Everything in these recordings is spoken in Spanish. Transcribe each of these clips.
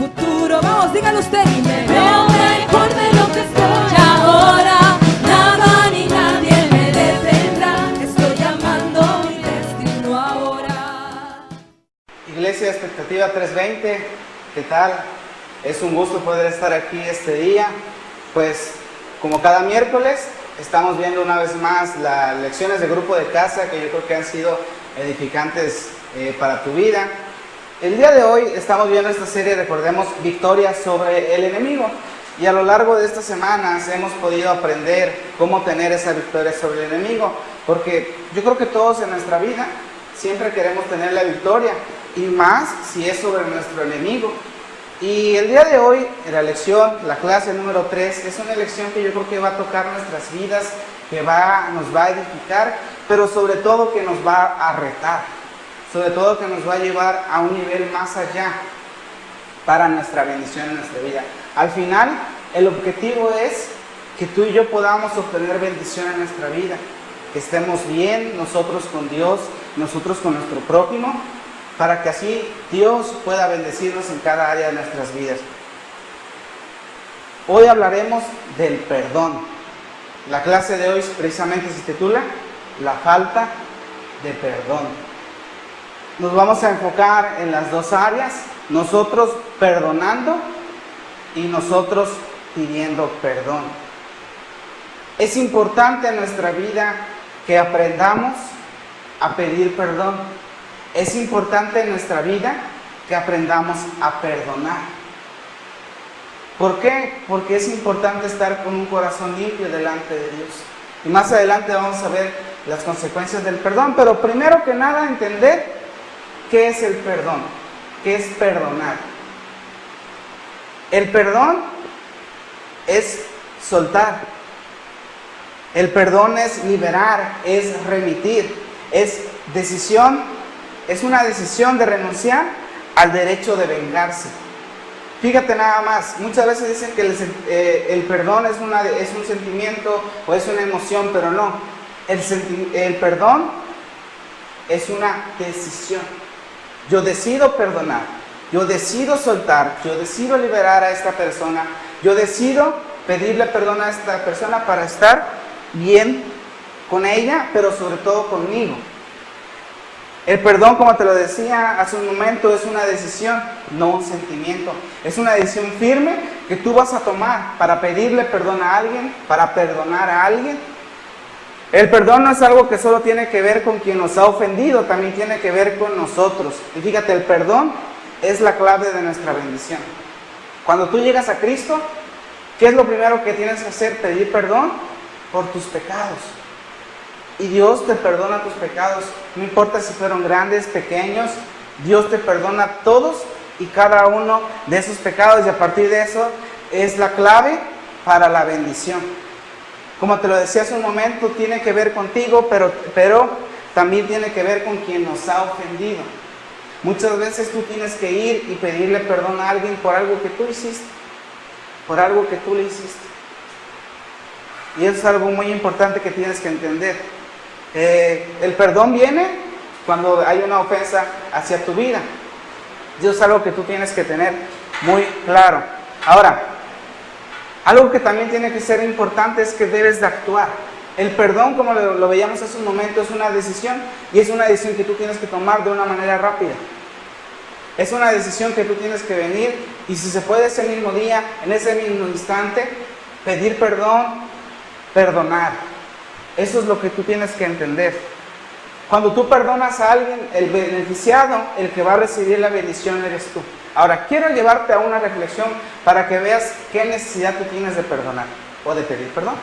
futuro. Vamos, díganlo usted. Y me veo mejor de lo que estoy. Y ahora nada ni nadie me detendrá. Estoy amando mi destino ahora. Iglesia Expectativa 320, ¿qué tal? Es un gusto poder estar aquí este día. Pues como cada miércoles estamos viendo una vez más las lecciones de grupo de casa que yo creo que han sido edificantes para tu vida. El día de hoy estamos viendo esta serie, recordemos, victorias sobre el enemigo. Y a lo largo de estas semanas hemos podido aprender cómo tener esa victoria sobre el enemigo. Porque yo creo que todos en nuestra vida siempre queremos tener la victoria. Y más si es sobre nuestro enemigo. Y el día de hoy, la lección, la clase número 3, es una lección que yo creo que va a tocar nuestras vidas, que nos va a edificar, pero sobre todo que nos va a retar, sobre todo que nos va a llevar a un nivel más allá para nuestra bendición en nuestra vida. Al final, el objetivo es que tú y yo podamos obtener bendición en nuestra vida, que estemos bien nosotros con Dios, nosotros con nuestro prójimo, para que así Dios pueda bendecirnos en cada área de nuestras vidas. Hoy hablaremos del perdón. La clase de hoy precisamente se titula La falta de perdón. Nos vamos a enfocar en las dos áreas, nosotros perdonando y nosotros pidiendo perdón. Es importante en nuestra vida que aprendamos a pedir perdón. Es importante en nuestra vida que aprendamos a perdonar. ¿Por qué? Porque es importante estar con un corazón limpio delante de Dios. Y más adelante vamos a ver las consecuencias del perdón. Pero primero que nada entender qué es el perdón, qué es perdonar. El perdón es soltar. El perdón es liberar, es remitir, es decisión. Es una decisión de renunciar al derecho de vengarse. Fíjate nada más, muchas veces dicen que el perdón es un sentimiento o es una emoción, pero no. El perdón es una decisión. Yo decido perdonar, yo decido soltar, yo decido liberar a esta persona, yo decido pedirle perdón a esta persona para estar bien con ella, pero sobre todo conmigo. El perdón, como te lo decía hace un momento, es una decisión, no un sentimiento. Es una decisión firme que tú vas a tomar para pedirle perdón a alguien, para perdonar a alguien. El perdón no es algo que solo tiene que ver con quien nos ha ofendido, también tiene que ver con nosotros. Y fíjate, el perdón es la clave de nuestra bendición. Cuando tú llegas a Cristo, ¿qué es lo primero que tienes que hacer? Pedir perdón por tus pecados. Y Dios te perdona tus pecados, no importa si fueron grandes, pequeños, Dios te perdona todos y cada uno de esos pecados, y a partir de eso es la clave para la bendición. Como te lo decía hace un momento, tiene que ver contigo, pero también tiene que ver con quien nos ha ofendido. Muchas veces tú tienes que ir y pedirle perdón a alguien por algo que tú hiciste, por algo que tú le hiciste. Y eso es algo muy importante que tienes que entender. El perdón viene cuando hay una ofensa hacia tu vida. Eso es algo que tú tienes que tener muy claro. Ahora, algo que también tiene que ser importante es que debes de actuar. El perdón, como lo veíamos hace un momento, es una decisión, y es una decisión que tú tienes que tomar de una manera rápida. Es una decisión que tú tienes que venir, y si se puede ese mismo día, en ese mismo instante, pedir perdón, perdonar. Eso es lo que tú tienes que entender. Cuando tú perdonas a alguien, el beneficiado, el que va a recibir la bendición eres tú. Ahora, quiero llevarte a una reflexión para que veas qué necesidad tú tienes de perdonar o de pedir perdón.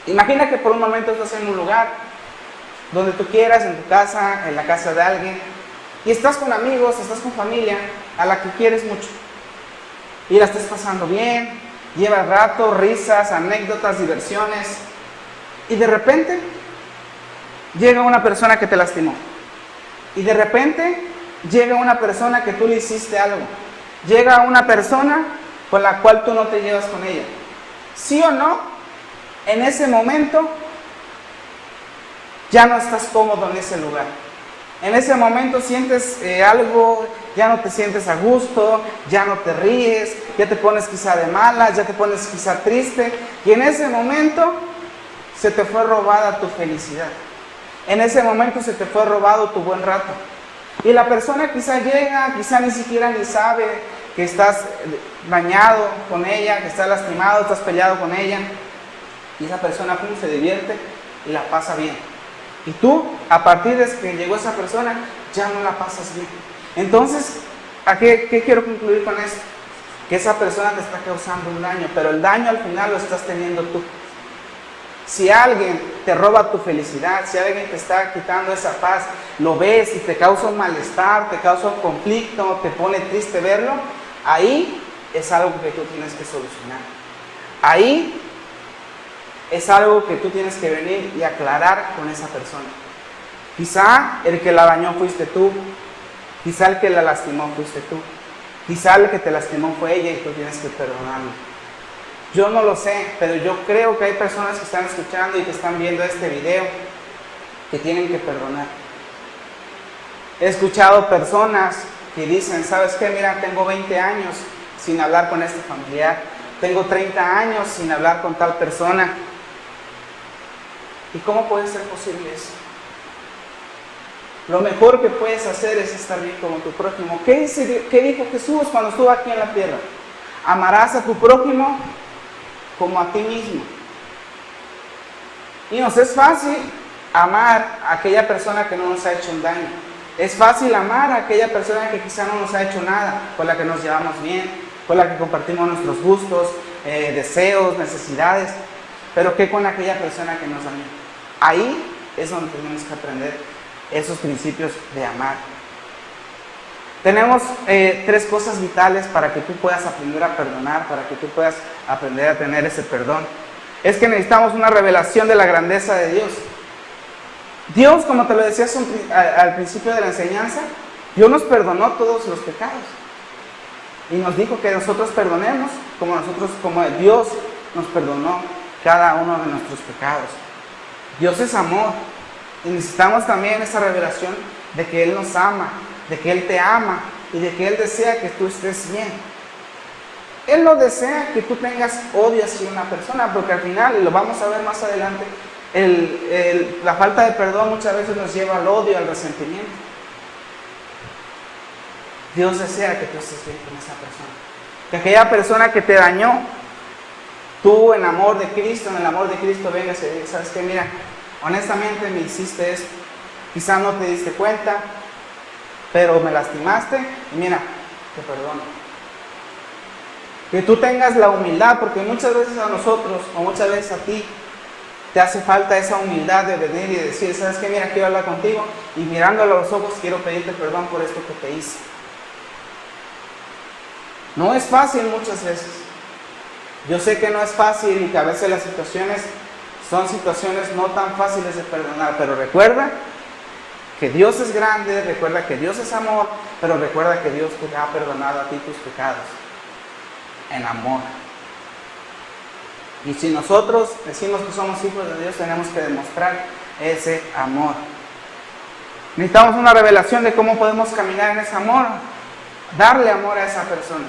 Imagina que por un momento estás en un lugar donde tú quieras, en tu casa, en la casa de alguien, y estás con amigos, estás con familia a la que quieres mucho. Y la estás pasando bien, llevas rato, risas, anécdotas, diversiones. Y de repente llega una persona que te lastimó. Y de repente llega una persona que tú le hiciste algo. Llega una persona con la cual tú no te llevas con ella. ¿Sí o no? En ese momento ya no estás cómodo en ese lugar. En ese momento sientes algo, ya no te sientes a gusto, ya no te ríes, ya te pones quizá de malas, ya te pones quizá triste. Y en ese momento se te fue robada tu felicidad. En ese momento se te fue robado tu buen rato. Y la persona quizá llega, quizá ni siquiera ni sabe que estás dañado con ella, que estás lastimado, estás peleado con ella. Y esa persona se divierte y la pasa bien. Y tú, a partir de que llegó esa persona, ya no la pasas bien. Entonces, ¿a qué quiero concluir con esto? Que esa persona te está causando un daño, pero el daño al final lo estás teniendo tú. Si alguien te roba tu felicidad, si alguien te está quitando esa paz, lo ves y te causa un malestar, te causa un conflicto, te pone triste verlo, ahí es algo que tú tienes que solucionar. Ahí es algo que tú tienes que venir y aclarar con esa persona. Quizá el que la dañó fuiste tú, quizá el que la lastimó fuiste tú, quizá el que te lastimó fue ella y tú tienes que perdonarlo. Yo no lo sé, pero yo creo que hay personas que están escuchando y que están viendo este video que tienen que perdonar. He escuchado personas que dicen, ¿sabes qué? Mira, tengo 20 años sin hablar con este familiar, tengo 30 años sin hablar con tal persona. ¿Y cómo puede ser posible eso? Lo mejor que puedes hacer es estar bien con tu prójimo. ¿Qué dijo Jesús cuando estuvo aquí en la tierra? Amarás a tu prójimo como a ti mismo. Y nos es fácil amar a aquella persona que no nos ha hecho un daño. Es fácil amar a aquella persona que quizá no nos ha hecho nada, con la que nos llevamos bien, con la que compartimos nuestros gustos, deseos, necesidades. Pero ¿qué con aquella persona que nos dañó? Ahí es donde tenemos que aprender esos principios de amar. Tenemos 3 cosas vitales para que tú puedas aprender a perdonar, para que tú puedas aprender a tener ese perdón. Es que necesitamos una revelación de la grandeza de Dios. Dios, como te lo decía al principio de la enseñanza, Dios nos perdonó todos los pecados. Y nos dijo que nosotros perdonemos como Dios nos perdonó cada uno de nuestros pecados. Dios es amor. Y necesitamos también esa revelación de que Él nos ama, de que Él te ama y de que Él desea que tú estés bien. Él no desea que tú tengas odio hacia una persona, porque al final, y lo vamos a ver más adelante, la falta de perdón muchas veces nos lleva al odio, al resentimiento. Dios desea que tú estés bien con esa persona. Que aquella persona que te dañó, tú en amor de Cristo, en el amor de Cristo vengas y digas, ¿sabes qué? Mira, honestamente me hiciste esto. Quizá no te diste cuenta, pero me lastimaste y mira, te perdono. Que tú tengas la humildad, porque muchas veces a nosotros, o muchas veces a ti, te hace falta esa humildad de venir y decir, ¿sabes qué? Mira, quiero hablar contigo y mirándolo a los ojos quiero pedirte perdón por esto que te hice. No es fácil muchas veces. Yo sé que no es fácil y que a veces las situaciones son situaciones no tan fáciles de perdonar, pero recuerda que Dios es grande, recuerda que Dios es amor, pero recuerda que Dios te ha perdonado a ti tus pecados en amor. Y si nosotros decimos que somos hijos de Dios, tenemos que demostrar ese amor. Necesitamos una revelación de cómo podemos caminar en ese amor, darle amor a esa persona.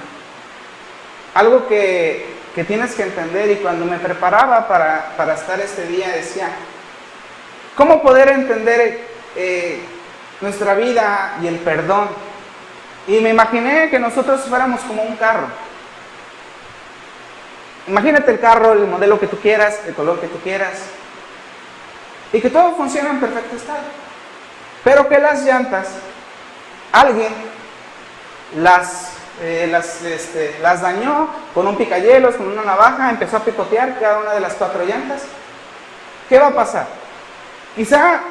Algo que tienes que entender, y cuando me preparaba para estar este día decía, ¿cómo poder entender nuestra vida y el perdón? Y me imaginé que nosotros fuéramos como un carro. Imagínate el carro, el modelo que tú quieras, el color que tú quieras, y que todo funciona en perfecto estado, pero que las llantas, alguien las dañó con un picayelos, con una navaja, empezó a picotear cada una de las 4 llantas. ¿Qué va a pasar? Quizá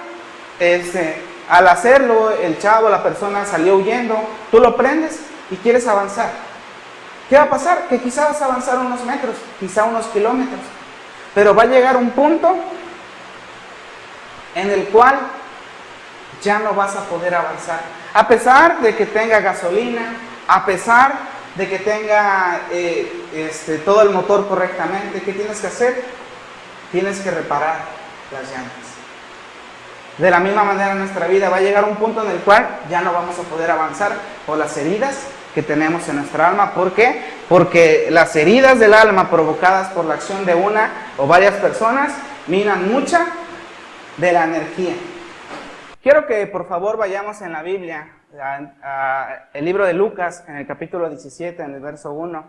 al hacerlo el chavo, la persona salió huyendo, tú lo prendes y quieres avanzar. ¿Qué va a pasar? Que quizá vas a avanzar unos metros, quizá unos kilómetros, pero va a llegar un punto en el cual ya no vas a poder avanzar, a pesar de que tenga gasolina, a pesar de que tenga todo el motor correctamente. ¿Qué tienes que hacer? Tienes que reparar las llantas. De la misma manera en nuestra vida va a llegar un punto en el cual ya no vamos a poder avanzar por las heridas que tenemos en nuestra alma. ¿Por qué? Porque las heridas del alma provocadas por la acción de una o varias personas minan mucha de la energía. Quiero que por favor vayamos en la Biblia, el libro de Lucas, en el capítulo 17, en el verso 1.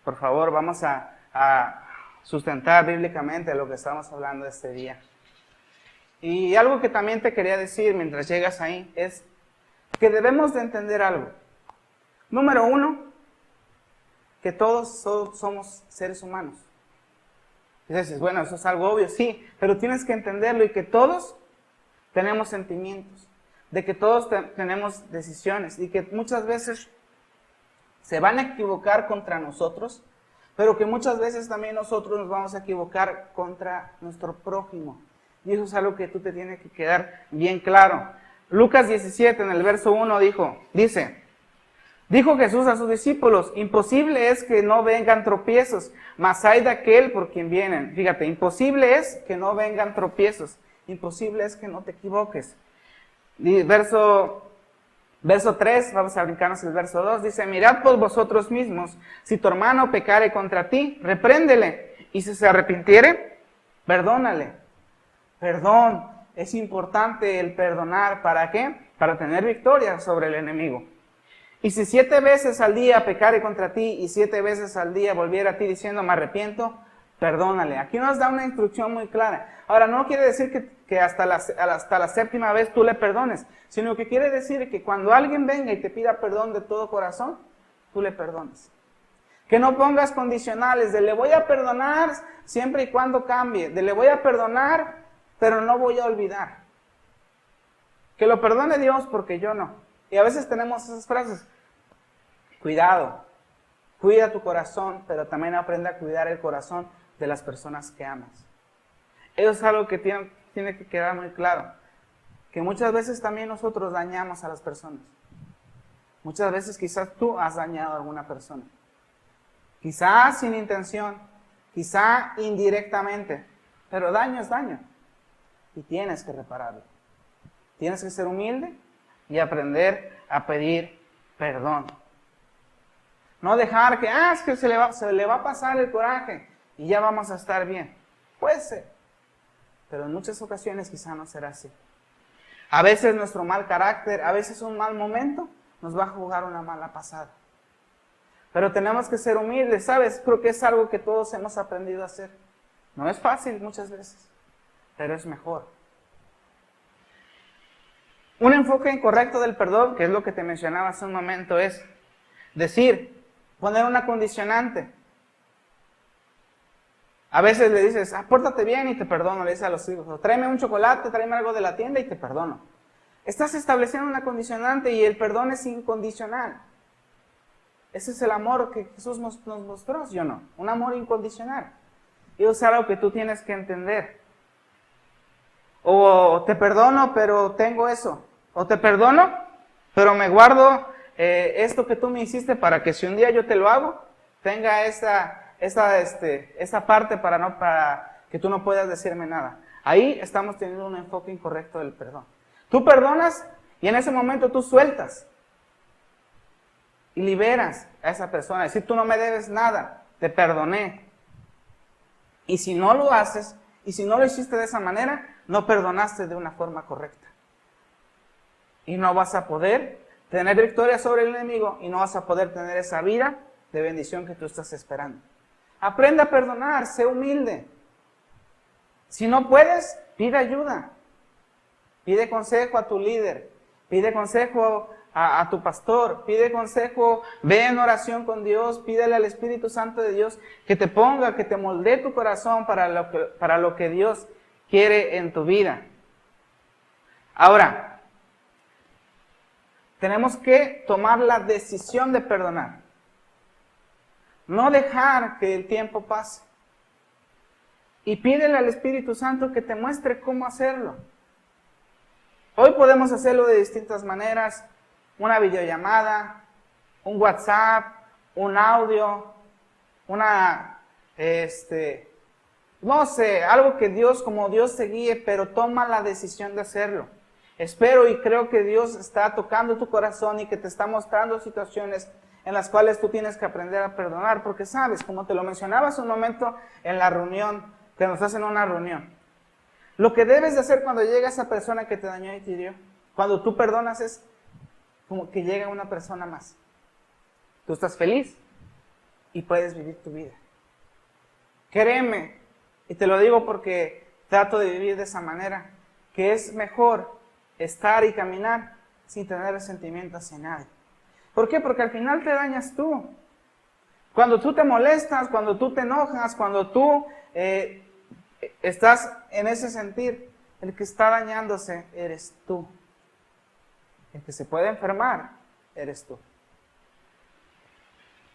Por favor, vamos a sustentar bíblicamente lo que estamos hablando este día. Y algo que también te quería decir mientras llegas ahí es que debemos de entender algo. Número 1, que todos somos seres humanos. Y dices, bueno, eso es algo obvio, sí, pero tienes que entenderlo y que todos tenemos sentimientos, de que todos tenemos decisiones y que muchas veces se van a equivocar contra nosotros, pero que muchas veces también nosotros nos vamos a equivocar contra nuestro prójimo. Y eso es algo que tú te tienes que quedar bien claro. Lucas 17, en el verso 1 dijo Jesús a sus discípulos, imposible es que no vengan tropiezos, mas hay de aquel por quien vienen. Fíjate, imposible es que no vengan tropiezos, imposible es que no te equivoques. Y verso 3, vamos a brincarnos el verso 2, dice, mirad por vosotros mismos, si tu hermano pecare contra ti, repréndele, y si se arrepintiere, perdónale. Perdón, es importante el perdonar, ¿para qué? Para tener victoria sobre el enemigo. Y si 7 veces al día pecare contra ti y 7 veces al día volviera a ti diciendo me arrepiento, perdónale. Aquí nos da una instrucción muy clara. Ahora, no quiere decir que hasta la 7ª vez tú le perdones, sino que quiere decir que cuando alguien venga y te pida perdón de todo corazón, tú le perdones. Que no pongas condicionales de le voy a perdonar siempre y cuando cambie, de le voy a perdonar pero no voy a olvidar. Que lo perdone Dios porque yo no. Y a veces tenemos esas frases. Cuidado, cuida tu corazón, pero también aprende a cuidar el corazón de las personas que amas. Eso es algo que tiene que quedar muy claro. Que muchas veces también nosotros dañamos a las personas. Muchas veces quizás tú has dañado a alguna persona. Quizás sin intención, quizás indirectamente, pero daño es daño. Y tienes que repararlo. Tienes que ser humilde y aprender a pedir perdón. No dejar que, es que se le va a pasar el coraje y ya vamos a estar bien. Puede ser, pero en muchas ocasiones quizá no será así. A veces nuestro mal carácter, a veces un mal momento, nos va a jugar una mala pasada. Pero tenemos que ser humildes, ¿sabes? Creo que es algo que todos hemos aprendido a hacer. No es fácil muchas veces, pero es mejor. Un enfoque incorrecto del perdón, que es lo que te mencionaba hace un momento, es decir, poner una condicionante. A veces le dices, pórtate bien y te perdono, le dices a los hijos, o tráeme un chocolate, tráeme algo de la tienda y te perdono. Estás estableciendo una condicionante y el perdón es incondicional. Ese es el amor que Jesús nos mostró, ¿sí o no? Un amor incondicional. Y eso es algo que tú tienes que entender. O te perdono, pero tengo eso. O te perdono, pero me guardo esto que tú me hiciste para que si un día yo te lo hago, tenga esa parte para que tú no puedas decirme nada. Ahí estamos teniendo un enfoque incorrecto del perdón. Tú perdonas y en ese momento tú sueltas y liberas a esa persona. Es decir, tú no me debes nada, te perdoné. Y si no lo haces, y si no lo hiciste de esa manera, no perdonaste de una forma correcta. Y no vas a poder tener victoria sobre el enemigo y no vas a poder tener esa vida de bendición que tú estás esperando. Aprende a perdonar, sé humilde. Si no puedes, pide ayuda. Pide consejo a tu líder, pide consejo a tu pastor, pide consejo, ve en oración con Dios, pídele al Espíritu Santo de Dios que te ponga, que te moldee tu corazón para lo que Dios quiere en tu vida. Ahora, tenemos que tomar la decisión de perdonar. No dejar que el tiempo pase. Y pídele al Espíritu Santo que te muestre cómo hacerlo. Hoy podemos hacerlo de distintas maneras. Una videollamada, un WhatsApp, un audio, una no sé, algo que Dios, como Dios te guíe, pero toma la decisión de hacerlo. Espero y creo que Dios está tocando tu corazón y que te está mostrando situaciones en las cuales tú tienes que aprender a perdonar, porque sabes, como te lo mencionaba hace un momento en la reunión, que nos hacen una reunión, lo que debes de hacer cuando llega esa persona que te dañó y te hirió, cuando tú perdonas es como que llega una persona más. Tú estás feliz y puedes vivir tu vida. Créeme, y te lo digo porque trato de vivir de esa manera, que es mejor estar y caminar sin tener resentimiento hacia nadie. ¿Por qué? Porque al final te dañas tú. Cuando tú te molestas, cuando tú te enojas, cuando tú estás en ese sentir, el que está dañándose eres tú. El que se puede enfermar eres tú.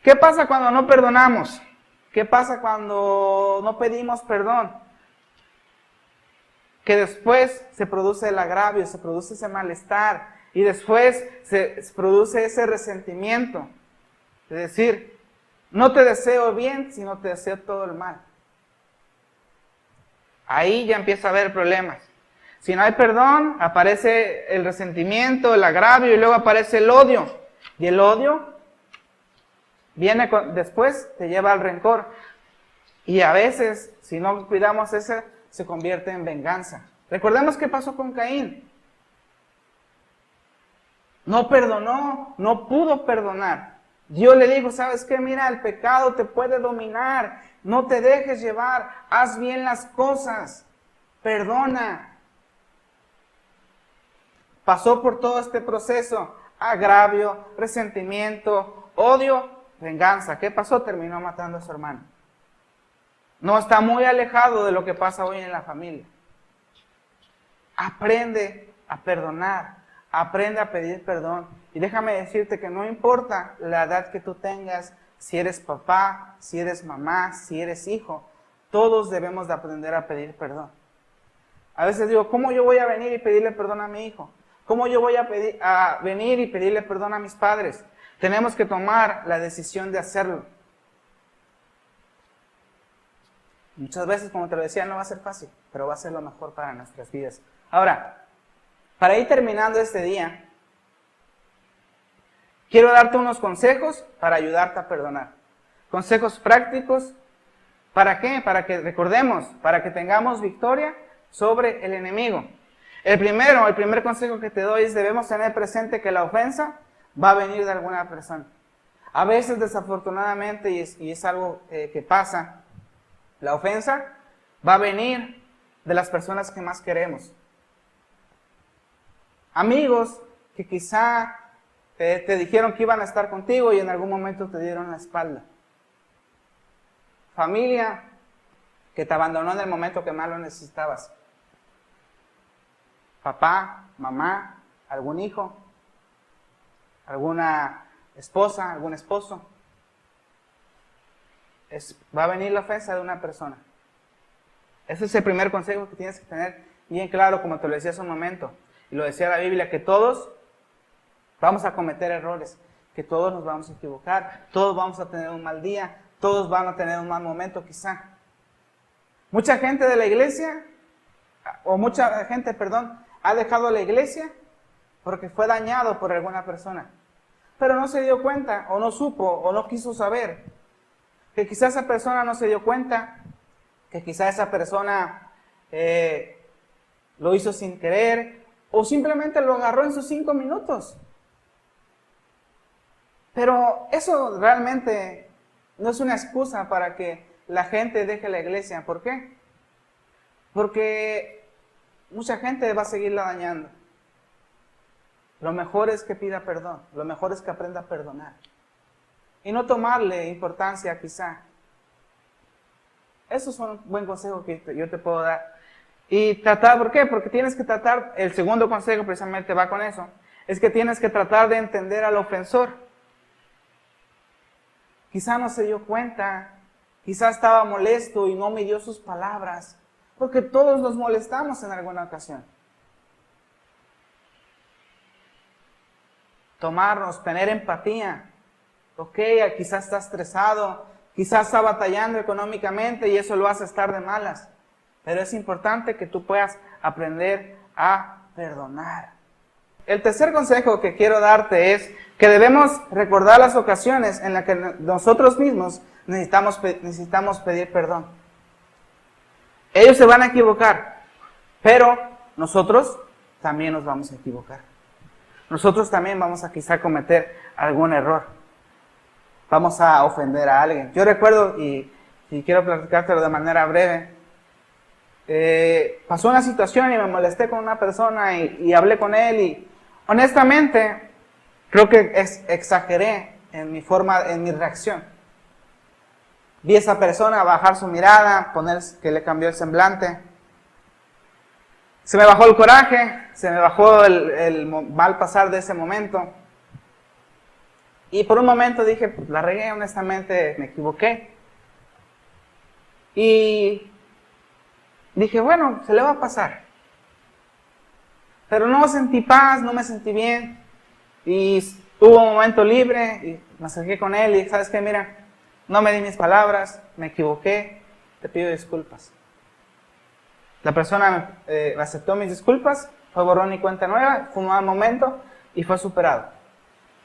¿Qué pasa cuando no perdonamos? ¿Qué pasa cuando no pedimos perdón? Que después se produce el agravio, se produce ese malestar y después se produce ese resentimiento. Es decir, no te deseo bien, sino te deseo todo el mal. Ahí ya empieza a haber problemas. Si no hay perdón, aparece el resentimiento, el agravio y luego aparece el odio. Y el odio viene después, te lleva al rencor. Y a veces, si no cuidamos ese, se convierte en venganza. Recordemos qué pasó con Caín. No perdonó, no pudo perdonar. Dios le dijo, ¿sabes qué? Mira, el pecado te puede dominar. No te dejes llevar. Haz bien las cosas. Perdona. Pasó por todo este proceso. Agravio, resentimiento, odio, venganza. ¿Qué pasó? Terminó matando a su hermano. No está muy alejado de lo que pasa hoy en la familia. Aprende a perdonar. Aprende a pedir perdón. Y déjame decirte que no importa la edad que tú tengas, si eres papá, si eres mamá, si eres hijo, todos debemos de aprender a pedir perdón. A veces digo, ¿cómo yo voy a venir y pedirle perdón a mi hijo? ¿Cómo yo voy a venir y pedirle perdón a mis padres? Tenemos que tomar la decisión de hacerlo. Muchas veces, como te lo decía, no va a ser fácil, pero va a ser lo mejor para nuestras vidas. Ahora, para ir terminando este día, quiero darte unos consejos para ayudarte a perdonar. Consejos prácticos, ¿para qué? Para que recordemos, para que tengamos victoria sobre el enemigo. El primer consejo que te doy es debemos tener presente que la ofensa va a venir de alguna persona. A veces, desafortunadamente, y es algo que pasa, la ofensa va a venir de las personas que más queremos. Amigos que quizá te dijeron que iban a estar contigo y en algún momento te dieron la espalda. Familia que te abandonó en el momento que más lo necesitabas. Papá, mamá, algún hijo, alguna esposa, algún esposo. Va a venir la ofensa de una persona. Ese es el primer consejo que tienes que tener bien claro, como te lo decía hace un momento. Y lo decía la Biblia, que todos vamos a cometer errores, que todos nos vamos a equivocar, todos vamos a tener un mal día, todos van a tener un mal momento quizá. Mucha gente de la iglesia, ha dejado la iglesia porque fue dañado por alguna persona. Pero no se dio cuenta, o no supo, o no quiso saber, que quizá esa persona no se dio cuenta, que quizá esa persona lo hizo sin querer, o simplemente lo agarró en sus 5 minutos. Pero eso realmente no es una excusa para que la gente deje la iglesia. ¿Por qué? Porque mucha gente va a seguirla dañando. Lo mejor es que pida perdón, lo mejor es que aprenda a perdonar. Y no tomarle importancia quizá. Eso es un buen consejo que yo te puedo dar. Y tratar, ¿por qué? Porque tienes que tratar, el segundo consejo precisamente va con eso, es que tienes que tratar de entender al ofensor. Quizá no se dio cuenta, quizá estaba molesto y no midió sus palabras, porque todos nos molestamos en alguna ocasión. Tomarnos, tener empatía. Ok, quizá está estresado, quizás está batallando económicamente y eso lo hace estar de malas. Pero es importante que tú puedas aprender a perdonar. El tercer consejo que quiero darte es que debemos recordar las ocasiones en las que nosotros mismos necesitamos pedir perdón. Ellos se van a equivocar, pero nosotros también nos vamos a equivocar. Nosotros también vamos a quizá cometer algún error. Vamos a ofender a alguien. Yo recuerdo, y quiero platicártelo de manera breve, pasó una situación y me molesté con una persona y hablé con él y honestamente creo que exageré en mi reacción. Vi a esa persona bajar su mirada, poner que le cambió el semblante. Se me bajó el coraje, se me bajó el mal pasar de ese momento. Y por un momento dije, pues, la regué, honestamente, me equivoqué. Y dije, bueno, se le va a pasar. Pero no sentí paz, no me sentí bien. Y tuvo un momento libre y me acerqué con él y, ¿sabes qué? Mira, no me di mis palabras, me equivoqué, te pido disculpas. La persona aceptó mis disculpas, fue borrón y cuenta nueva, fue un mal momento y fue superado.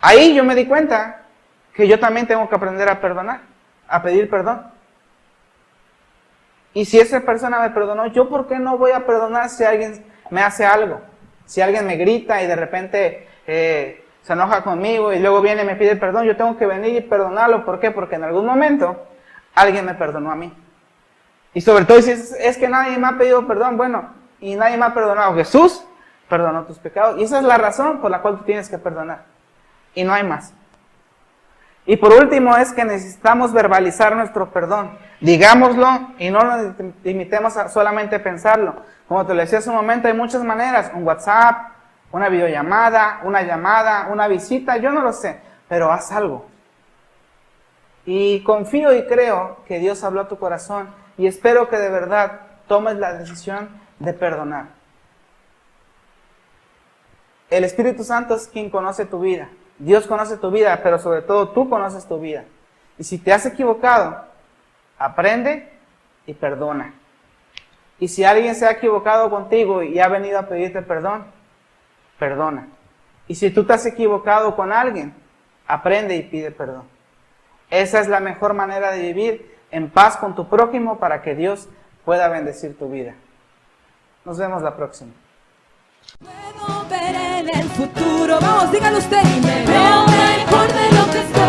Ahí yo me di cuenta que yo también tengo que aprender a perdonar, a pedir perdón. Y si esa persona me perdonó, ¿yo por qué no voy a perdonar si alguien me hace algo? Si alguien me grita y de repente se enoja conmigo y luego viene y me pide perdón, yo tengo que venir y perdonarlo. ¿Por qué? Porque en algún momento alguien me perdonó a mí. Y sobre todo si es que nadie me ha pedido perdón, bueno, y nadie me ha perdonado. Jesús perdonó tus pecados. Y esa es la razón por la cual tú tienes que perdonar. Y no hay más. Y por último es que necesitamos verbalizar nuestro perdón. Digámoslo y no nos limitemos a solamente pensarlo. Como te lo decía hace un momento, hay muchas maneras. Un WhatsApp, una videollamada, una llamada, una visita, yo no lo sé. Pero haz algo. Y confío y creo que Dios habló a tu corazón. Y espero que de verdad tomes la decisión de perdonar. El Espíritu Santo es quien conoce tu vida. Dios conoce tu vida, pero sobre todo tú conoces tu vida. Y si te has equivocado, aprende y perdona. Y si alguien se ha equivocado contigo y ha venido a pedirte perdón, perdona. Y si tú te has equivocado con alguien, aprende y pide perdón. Esa es la mejor manera de vivir en paz con tu prójimo para que Dios pueda bendecir tu vida. Nos vemos la próxima. Puedo ver en el futuro, vamos, díganlo usted. Y me veo mejor de lo que estoy.